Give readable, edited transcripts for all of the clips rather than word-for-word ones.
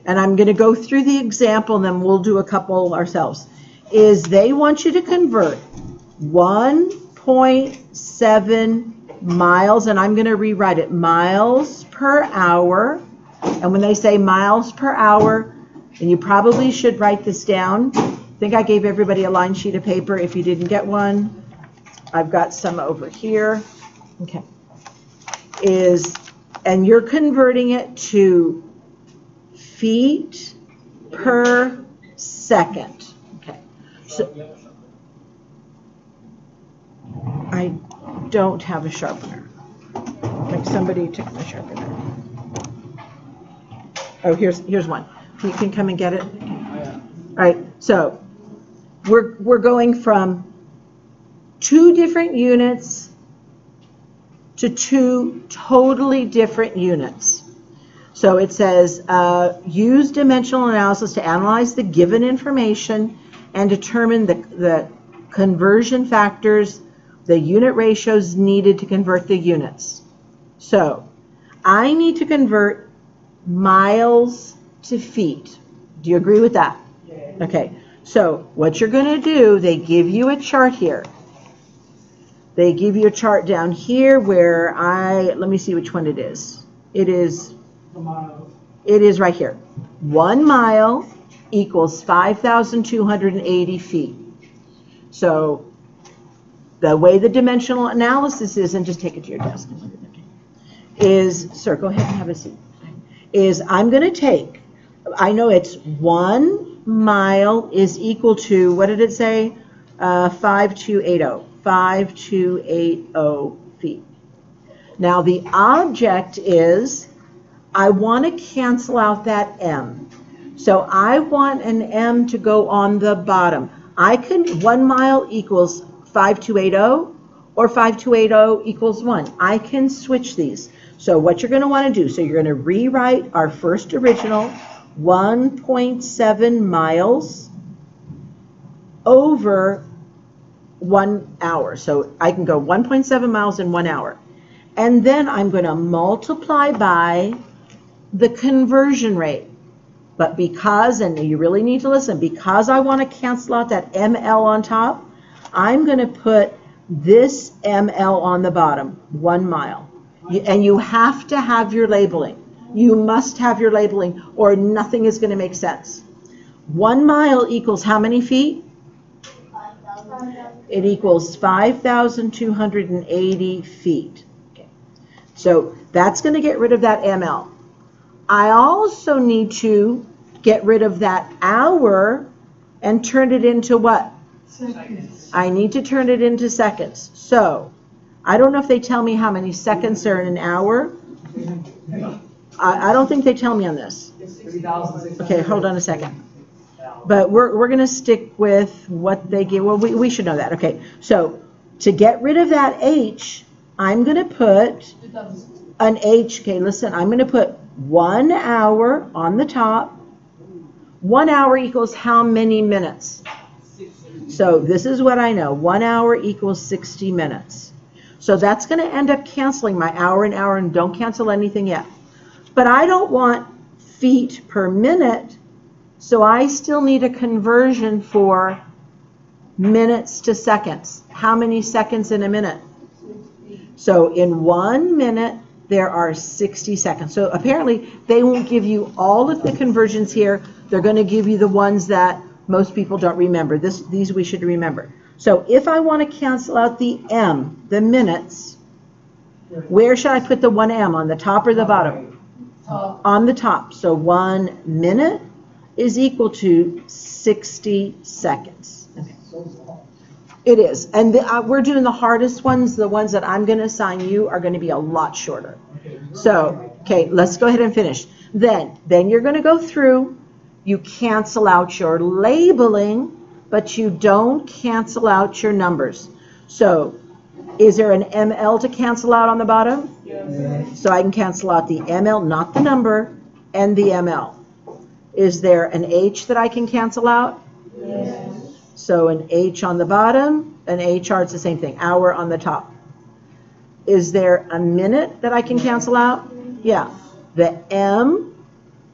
and I'm going to go through the example, and then we'll do a couple ourselves, is they want you to convert 1.7 miles, and I'm going to rewrite it, miles per hour. And when they say miles per hour, and you probably should write this down. I think I gave everybody a line sheet of paper. If you didn't get one, I've got some over here. Okay. And you're converting it to feet per second. Okay. So I don't have a sharpener. Like somebody took my sharpener. Oh, here's one. You can come and get it. All right. So we're going from 2 different units to 2 totally different units. So it says, use dimensional analysis to analyze the given information and determine the conversion factors, the unit ratios needed to convert the units. So I need to convert miles to feet. Do you agree with that? Yeah. Okay. So what you're going to do, they give you a chart here. They give you a chart down here where let me see which one it is. It is right here. 1 mile equals 5,280 feet. So the way the dimensional analysis is, and just take it to your desk, sir, go ahead and have a seat, is I'm going to take, I know it's 1 mile is equal to, what did it say? 5,280. 5,280 feet. Now the object is, I want to cancel out that M. So I want an M to go on the bottom. 1 mile equals 5,280 or 5,280 equals 1. I can switch these. So what you're going to want to do, so you're going to rewrite our first original 1.7 miles over 1 hour. So I can go 1.7 miles in 1 hour. And then I'm going to multiply by the conversion rate. But because, and you really need to listen, because I want to cancel out that ML on top, I'm going to put this ML on the bottom, 1 mile. And you have to have your labeling. You must have your labeling or nothing is going to make sense. 1 mile equals how many feet? It equals 5,280 feet. Okay. So that's going to get rid of that ML. I also need to get rid of that hour and turn it into what? Seconds. I need to turn it into seconds. So I don't know if they tell me how many seconds are in an hour. I don't think they tell me on this. Okay, hold on a second. But we're going to stick with what they give. Well, we should know that. Okay, so to get rid of that H, I'm going to put an H. Okay, listen, I'm going to put 1 hour on the top. 1 hour equals how many minutes? So this is what I know. 1 hour equals 60 minutes. So that's going to end up canceling my hour and hour, and don't cancel anything yet. But I don't want feet per minute. So I still need a conversion for minutes to seconds. How many seconds in a minute? So in 1 minute, there are 60 seconds. So apparently, they won't give you all of the conversions here. They're going to give you the ones that most people don't remember. These we should remember. So if I want to cancel out the M, the minutes, where should I put the 1M, on the top or the bottom? On the top. So 1 minute is equal to 60 seconds. Okay. It is. And we're doing the hardest ones. The ones that I'm going to assign you are going to be a lot shorter. So, okay, let's go ahead and finish. Then you're going to go through. You cancel out your labeling, but you don't cancel out your numbers. So is there an ML to cancel out on the bottom? Yes. So I can cancel out the ML, not the number, and the ML. Is there an H that I can cancel out? Yes. So an H on the bottom, an HR, it's the same thing, hour on the top. Is there a minute that I can cancel out? Yeah. The M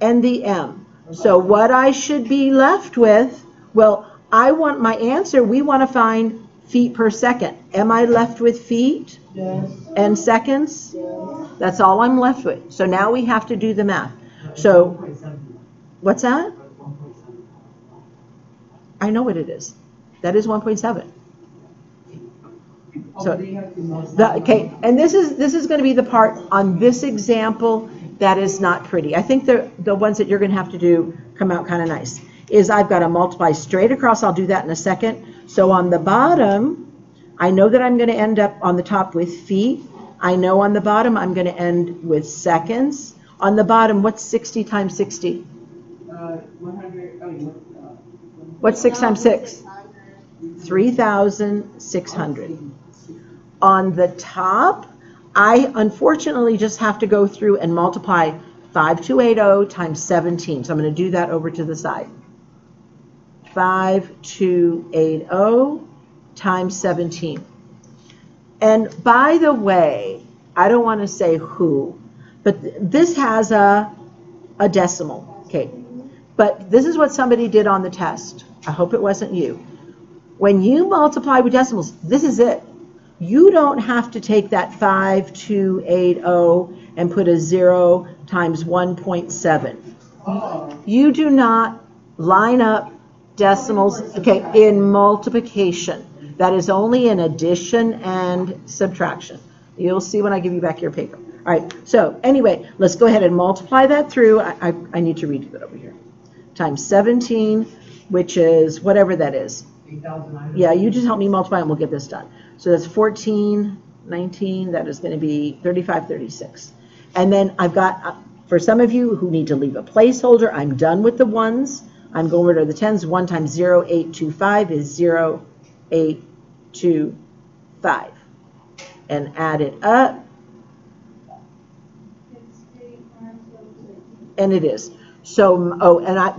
and the M. So what I should be left with, well, I want my answer, we want to find feet per second. Am I left with feet? Yes. And seconds? Yes. That's all I'm left with. So now we have to do the math. So, what's that? I know what it is. That is 1.7. So, okay, and this is going to be the part on this example that is not pretty. I think the ones that you're going to have to do come out kind of nice. Is I've got to multiply straight across. I'll do that in a second. So on the bottom, I know that I'm going to end up on the top with feet. I know on the bottom I'm going to end with seconds. On the bottom, what's 60 times 60? 100. What's 6 times 6? 3,600. On the top, I unfortunately just have to go through and multiply 5280 times 17. So I'm going to do that over to the side. 5280 times 17. And by the way, I don't want to say who, but this has a decimal. Okay. But this is what somebody did on the test. I hope it wasn't you. When you multiply with decimals, this is it. You don't have to take that 5280 and put a 0 times 1.7. You do not line up decimals, okay, in multiplication. That is only in addition and subtraction. You'll see when I give you back your paper. All right, so anyway, let's go ahead and multiply that through. I need to redo that over here. Times 17, which is whatever that is. Yeah, you just help me multiply and we'll get this done. So that's 14, 19, that is going to be 35, 36. And then I've got, for some of you who need to leave a placeholder, I'm done with the ones. I'm going over to the tens. 1 times 0.825 is 0.825. And add it up. And it is. So,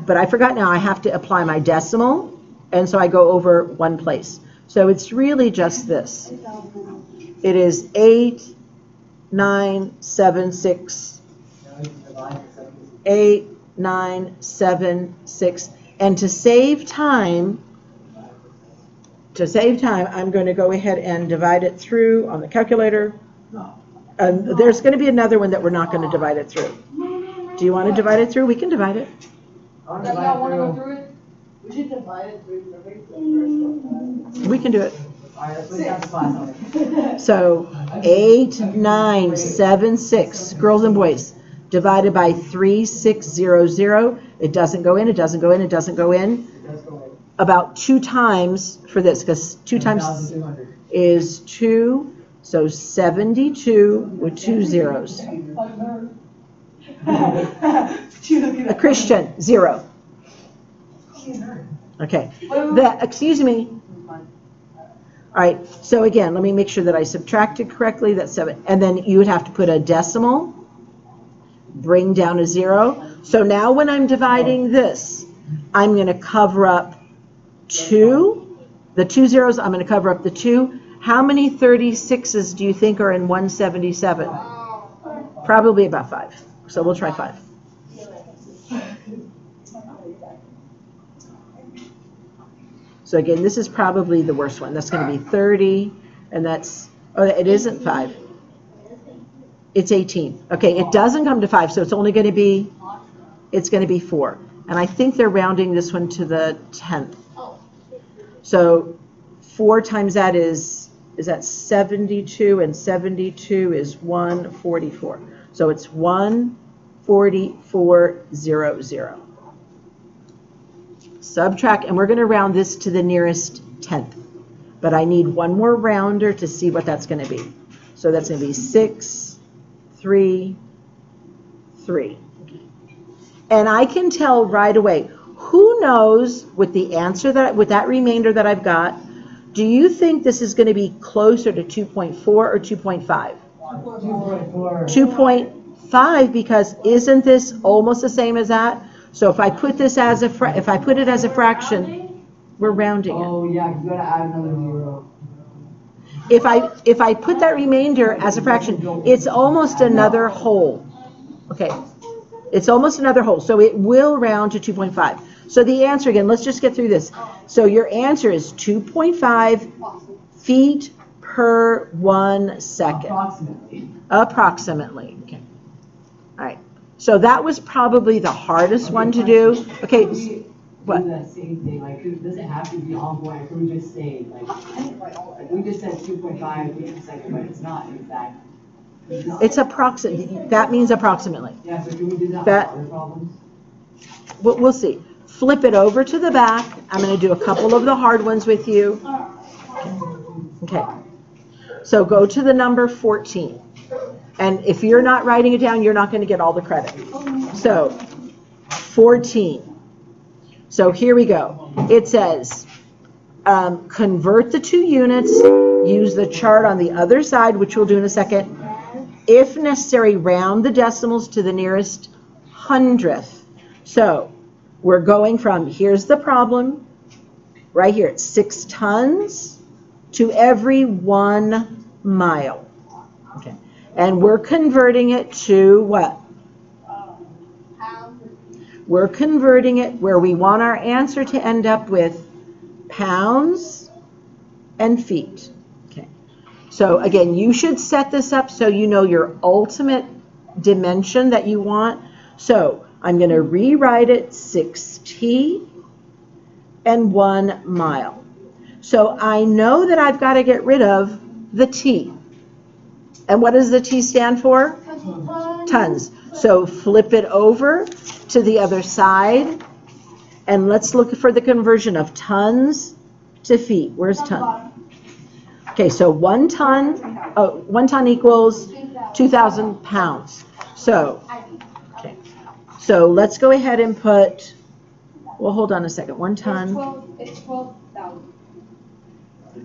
but I forgot now, I have to apply my decimal. And so I go over one place. So it's really just this. It is 8976. 8976. And to save time, I'm going to go ahead and divide it through on the calculator. There's going to be another one that we're not going to divide it through. Do you want to divide it through? We can divide it. Want to go through it? We should divide it through. We can do it. So 8976, girls and boys, divided by 3600. It doesn't go in, it doesn't go in, it doesn't go in. About 2 times for this, because 2 times is 2, so 72 with 2 zeros. A Christian, 0. Okay. Excuse me. All right. So again, let me make sure that I subtracted correctly. That's 7. And then you would have to put a decimal, bring down a 0. So now when I'm dividing this, I'm going to cover up 2. The 2 zeros, I'm going to cover up the 2. How many 36s do you think are in 177? Probably about 5. So we'll try 5. So again, this is probably the worst one. That's going to be 30, and that's, oh, it isn't 5. It's 18. Okay, it doesn't come to 5, so it's only going to be, it's going to be 4. And I think they're rounding this one to the 10th. So 4 times that is that 72, and 72 is 144. So it's 14400. Subtract, and we're going to round this to the nearest 10th. But I need one more rounder to see what that's going to be. So that's going to be 6, 3, 3. And I can tell right away, who knows with the answer with that remainder that I've got, do you think this is going to be closer to 2.4 or 2.5? 2.5, because isn't this almost the same as that? So if I put this as it as a fraction, we're rounding it. Oh yeah, you gotta add another 0. If I put that remainder as a fraction, it's almost another whole. Okay. It's almost another whole, so it will round to 2.5. So the answer, again, let's just get through this. So your answer is 2.5 feet per 1 second. Approximately. Okay. All right. So that was probably the hardest one to do. Okay. What? Do that same thing. Like, does it have to be ongoing? Or can we just say, like we just said 2.5 feet per second, but it's not exact. It's approximate. That means approximately. Yeah. So can we do that for other problems? We'll see. Flip it over to the back. I'm going to do a couple of the hard ones with you. Okay. So go to the number 14. And if you're not writing it down, you're not going to get all the credit. So 14. So here we go. It says, convert the 2 units, use the chart on the other side, which we'll do in a second. If necessary, round the decimals to the nearest hundredth. So we're going from, here's the problem, right here, it's 6 tons to every 1 mile. Okay. And we're converting it to what? We're converting it where we want our answer to end up with pounds and feet. Okay. So again, you should set this up so you know your ultimate dimension that you want. So I'm going to rewrite it 6t and 1 mile. So I know that I've got to get rid of the t. And what does the t stand for? Tons. So flip it over to the other side, and let's look for the conversion of tons to feet. Where's ton? Okay, so 1 ton equals 2,000 pounds. So, okay, so let's go ahead and put, well, hold on a second. 1 ton. It's 12,000.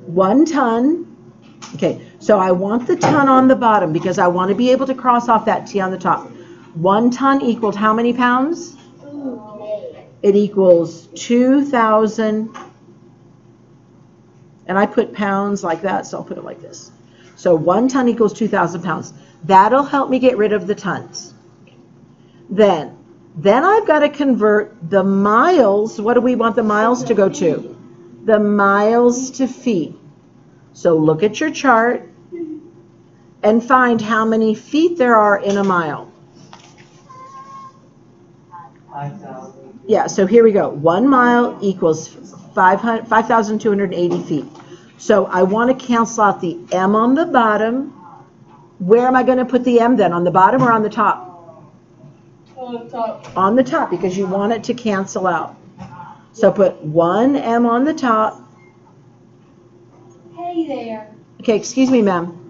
1 ton. Okay, so I want the ton on the bottom because I want to be able to cross off that T on the top. 1 ton equals how many pounds? It equals 2,000. And I put pounds like that, so I'll put it like this. So 1 ton equals 2,000 pounds. That'll help me get rid of the tons. Then I've got to convert the miles. What do we want the miles to go to? The miles to feet. So look at your chart and find how many feet there are in a mile. 5,000. Yeah, so here we go. 1 mile equals 5,280 feet. So I want to cancel out the m on the bottom. Where am I going to put the m then? On the bottom or on the top? On the top. On the top, because you want it to cancel out. So put 1 m on the top. Hey there. Okay, excuse me, ma'am.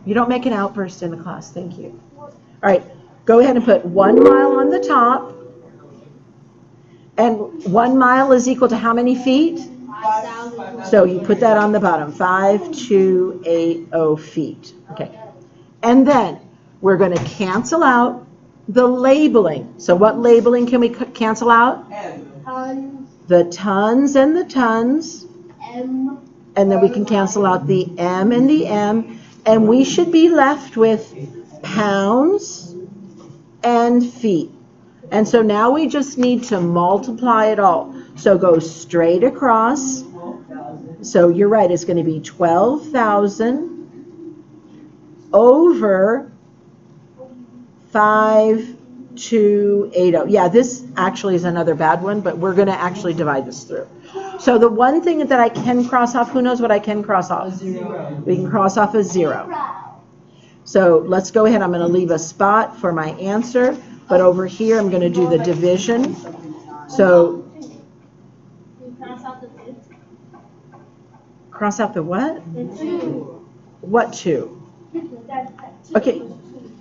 You don't make an outburst in the class. Thank you. All right, go ahead and put 1 mile on the top. And 1 mile is equal to how many feet? 5,000. So you put that on the bottom, 5,280 feet. Okay. And then we're going to cancel out the labeling. So what labeling can we cancel out? Tons. The tons and the tons. M. And then we can cancel out the m and the m. And we should be left with pounds and feet. And so now we just need to multiply it all. So go straight across. So you're right, it's going to be 12,000 over 5,280. Yeah, this actually is another bad one, but we're going to actually divide this through. So the one thing that I can cross off, who knows what I can cross off? A 0. We can cross off a 0. So let's go ahead. I'm going to leave a spot for my answer. But over here, I'm going to do the division. So, cross out the what? The 2. What 2? Okay,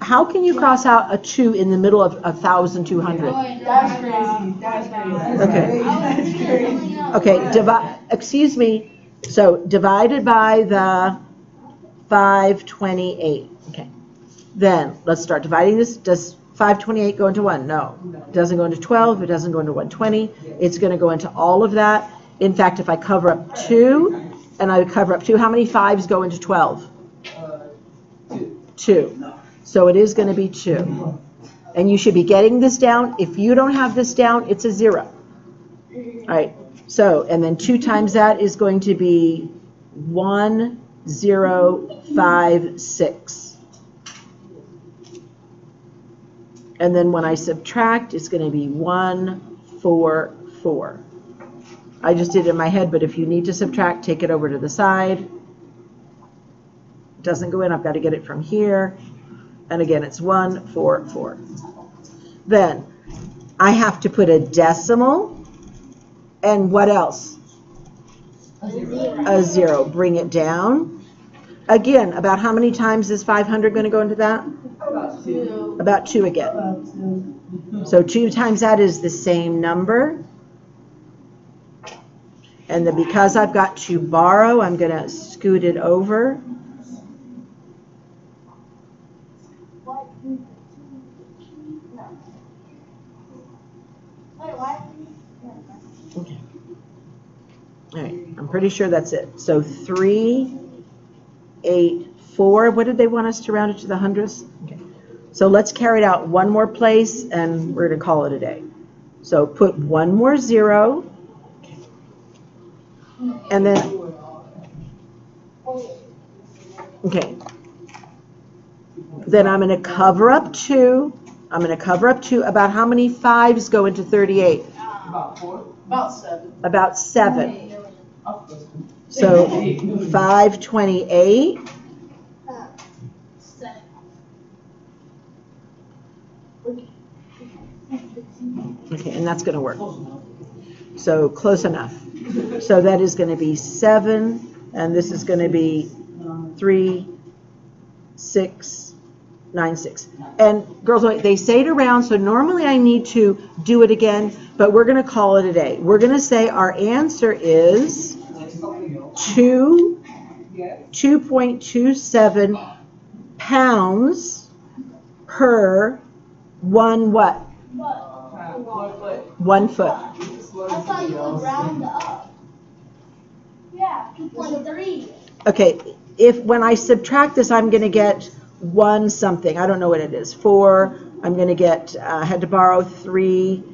how can you cross out a 2 in the middle of 1,200? That's crazy. That's crazy. Okay. Okay, excuse me. So, divided by the 528. Okay. Then, let's start dividing this. Does 528 go into 1? No. It doesn't go into 12. It doesn't go into 120. It's going to go into all of that. In fact, if I cover up 2, and I cover up 2, how many 5s go into 12? 2. So it is going to be 2. And you should be getting this down. If you don't have this down, it's a 0. All right. So, and then 2 times that is going to be 1056. And then when I subtract, it's going to be 144. I just did it in my head, but if you need to subtract, take it over to the side. It doesn't go in. I've got to get it from here. And again, it's 144. Then I have to put a decimal. And what else? A 0. Bring it down. Again, about how many times is 500 going to go into that? About 2. About 2 again. So 2 times that is the same number. And then because I've got to borrow, I'm going to scoot it over. Okay. All right, I'm pretty sure that's it. So 384. What did they want us to round it to the hundredths? Okay. So let's carry it out one more place, and we're going to call it a day. So put one more 0, and then okay. Then I'm going to cover up 2. I'm going to cover up 2. About how many 5s go into 38? About 4. About 7. About 7. So 528. Okay, and that's going to work. So close enough. So that is going to be 7, and this is going to be 3, 6, 9, 6. And girls, they say it around, so normally I need to do it again, but we're going to call it a day. We're going to say our answer is 2.27 pounds per 1 what? 1 foot. I thought you would round up. Yeah, 2.3. Okay, if when I subtract this, I'm going to get 1 something. I don't know what it is. 4. I'm going to get, I had to borrow 3.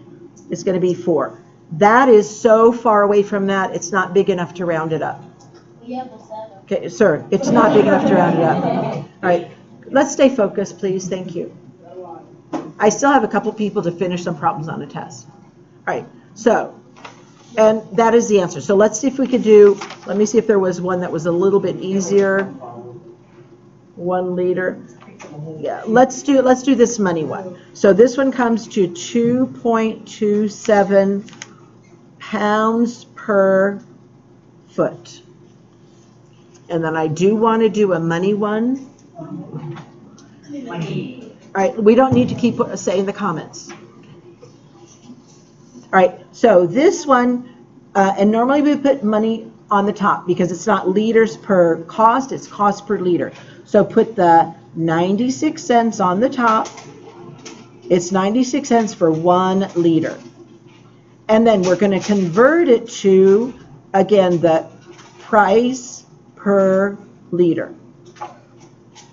It's going to be 4. That is so far away from that, it's not big enough to round it up. We have a 7. Okay, sir, it's not big enough to round it up. All right, let's stay focused, please. Thank you. I still have a couple people to finish some problems on a test. All right, so, and that is the answer. So let's see if we could do, let me see if there was one that was a little bit easier. 1 liter. Yeah, let's do this money one. So this one comes to 2.27 pounds per foot. And then I do want to do a money one. All right, we don't need to keep saying the comments. All right, so this one, and normally we put money on the top because it's not liters per cost, it's cost per liter. So put the 96 cents on the top. It's 96 cents for 1 liter. And then we're going to convert it to, again, the price per liter.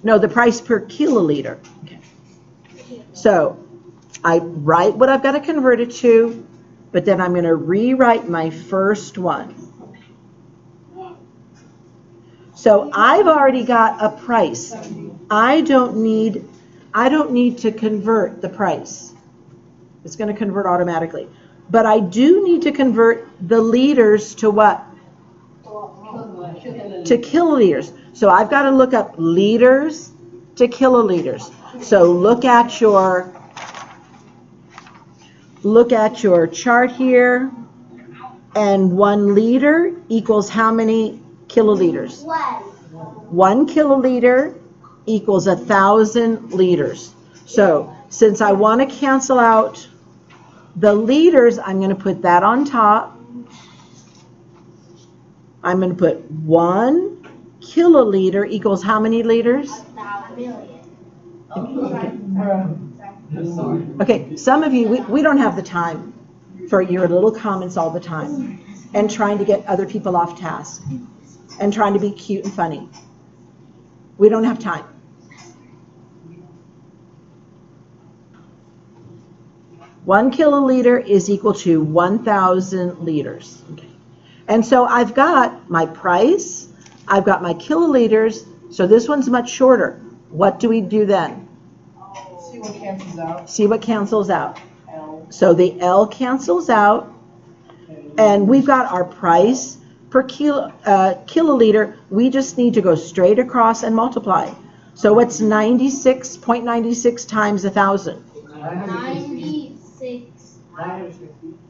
No, the price per kiloliter. Okay. So I write what I've got to convert it to, but then I'm going to rewrite my first one. So I've already got a price. I don't need to convert the price. It's going to convert automatically. But I do need to convert the liters to what? To kiloliters. So I've got to look up liters to kiloliters. So look at your chart here, and 1 liter equals how many kiloliters? 1 kiloliter equals 1,000 liters. So since I want to cancel out the liters, I'm going to put that on top. I'm going to put 1 kiloliter equals how many liters? 1,000,000. Okay, some of you, we don't have the time for your little comments all the time and trying to get other people off task and trying to be cute and funny. We don't have time. 1 kiloliter is equal to 1,000 liters. Okay. And so I've got my price, I've got my kiloliters, so this one's much shorter. What do we do then? See what cancels out. See what cancels out. L. So the L cancels out, and we've got our price per kiloliter. We just need to go straight across and multiply. So what's 96.96 times 1,000? 96.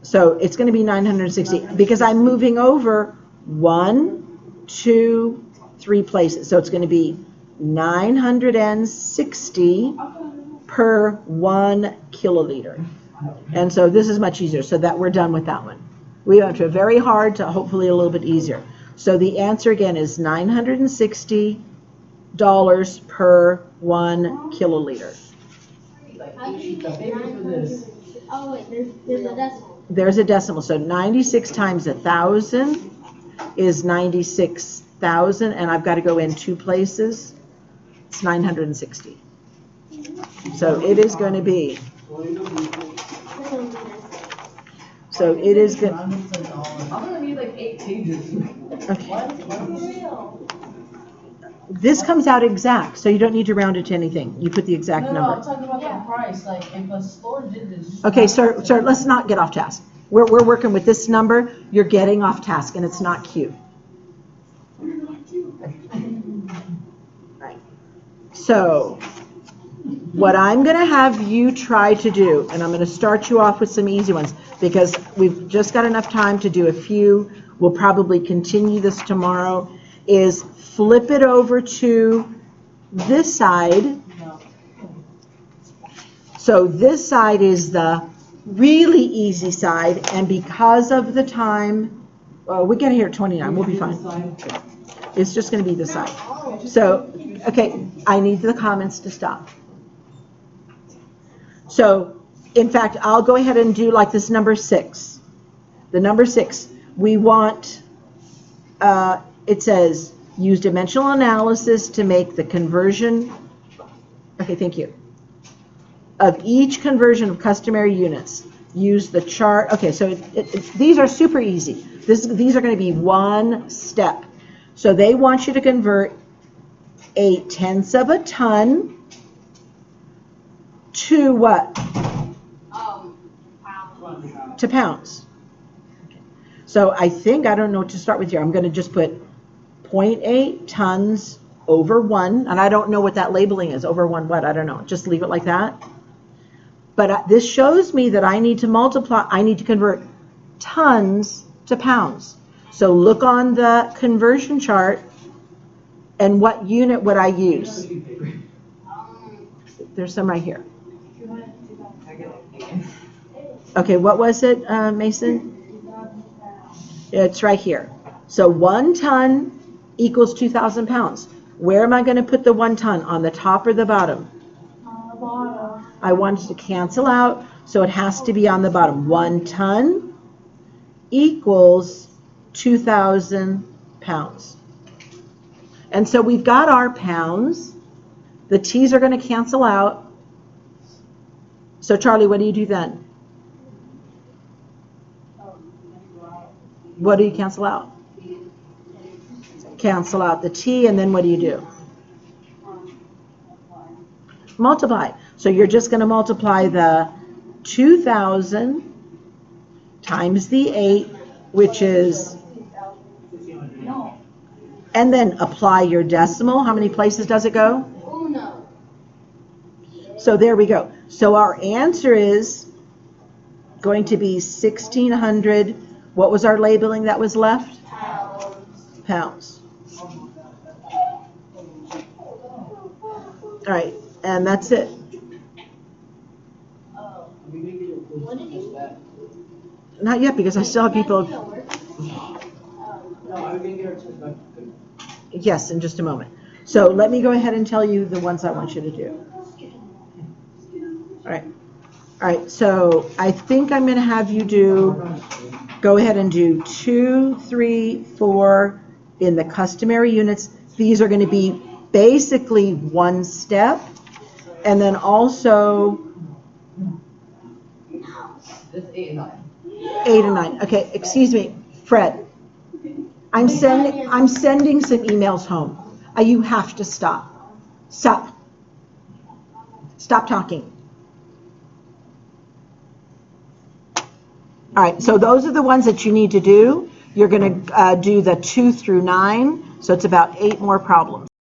So it's going to be 960 because I'm moving over 1, 2, 3 places. So it's going to be 960 per 1 kiloliter. And so this is much easier, so that we're done with that one. We went to very hard to hopefully a little bit easier. So the answer again is $960 per 1 kiloliter. How do you get 900? Oh wait, there's a decimal. There's a decimal. So 96 times 1,000 is 96,000, and I've got to go in 2 places. It's 960. So it is going to be. So it is good. I'm gonna need like 8 pages. Okay. This comes out exact, so you don't need to round it to anything. You put the exact No, I'm number. talking about the price. Like, if a store did this. Okay, sir, let's not get off task. We're working with this number. You're getting off task, and it's not cute. Right. So what I'm going to have you try to do, and I'm going to start you off with some easy ones because we've just got enough time to do a few. We'll probably continue this tomorrow, is flip it over to this side. So this side is the really easy side, and because of the time, we get here at 29, we'll be fine. It's just going to be this side. So, okay, I need the comments to stop. So, in fact, I'll go ahead and do like this number 6. The number 6, we want, it says, use dimensional analysis to make the conversion, okay, thank you, of each conversion of customary units. Use the chart. Okay, so these are super easy. These are going to be one step. So they want you to convert 0.8 of a ton to what? Pounds. To pounds. Okay. So I don't know what to start with here. I'm going to just put 0.8 tons over 1, and I don't know what that labeling is. Over 1 what? I don't know. Just leave it like that. But this shows me that I need to multiply, I need to convert tons to pounds. So look on the conversion chart, and what unit would I use? There's some right here. Okay, what was it, Mason? It's right here. So 1 ton equals 2,000 pounds. Where am I going to put the 1 ton? On the top or the bottom? On the bottom. I want it to cancel out, so it has to be on the bottom. 1 ton equals 2,000 pounds. And so we've got our pounds. The T's are going to cancel out. So Charlie, what do you do then? What do you cancel out? Cancel out the T, and then what do you do? Multiply. So you're just going to multiply the 2,000 times the 8, which is, and then apply your decimal. How many places does it go? Uno. So there we go. So our answer is going to be 1,600. What was our labeling that was left? Pounds. All right, and that's it. What did you say? Not yet, because I still have people. Yes, in just a moment. So let me go ahead and tell you the ones I want you to do. All right, so I think I'm going to have you go ahead and do 2, 3, 4 in the customary units. These are going to be basically one step. And then also It's 8 and 9. 8 and 9. Okay, excuse me, Fred. I'm sending some emails home. You have to stop. Stop. Stop talking. All right, so those are the ones that you need to do. You're going to do the 2 through 9, so it's about 8 more problems.